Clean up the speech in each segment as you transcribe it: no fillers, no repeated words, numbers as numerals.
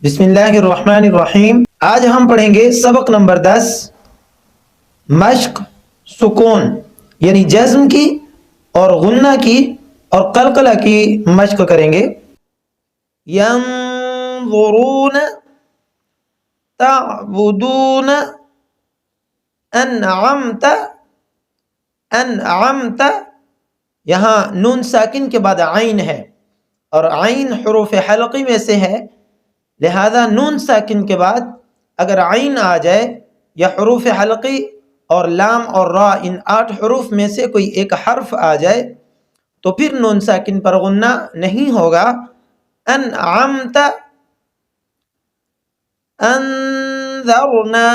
بسم اللہ الرحمن الرحیم۔ آج ہم پڑھیں گے سبق نمبر 10 مشق سکون یعنی جزم کی اور غنہ کی اور قلقلہ کی مشق کریں گے۔ ینظرون تعبدون انعمت انعمت، یہاں نون ساکن کے بعد عین ہے اور عین حروف حلقی میں سے ہے، لہذا نون ساکن کے بعد اگر عین آ جائے یا حروف حلقی اور لام اور را ان 8 حروف میں سے کوئی ایک حرف آ جائے تو پھر نون ساکن پر غنہ نہیں ہوگا۔ انعمت، انذرنا،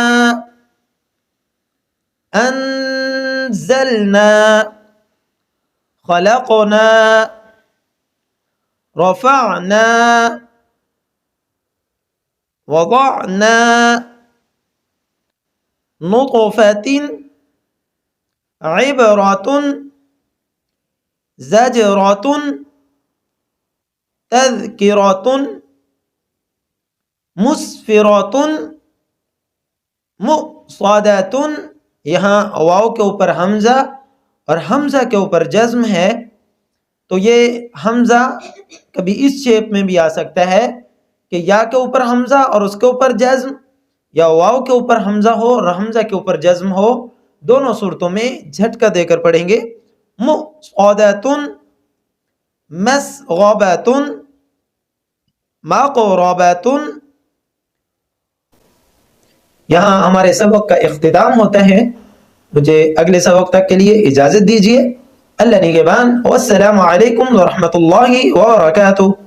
انزلنا، خلقنا، رفعنا، وضعنا، نطفة، عبرة، زجرة، تذكرة، مسفرة، مؤصدة۔ یہاں واو کے اوپر حمزہ اور حمزہ کے اوپر جزم ہے، تو یہ حمزہ کبھی اس شیپ میں بھی آ سکتا ہے کہ یا کے اوپر حمزہ اور اس کے اوپر جزم، یا واو کے اوپر حمزہ ہو اور حمزہ کے اوپر جزم ہو، دونوں صورتوں میں جھٹکا دے کر پڑھیں گے۔ مؤصدة، مسغبة، مقربة۔ یہاں ہمارے سبق کا اختتام ہوتا ہے، مجھے اگلے سبق تک کے لیے اجازت دیجیے۔ اللہ نگہبان، والسلام علیکم ورحمۃ اللہ وبرکاتہ۔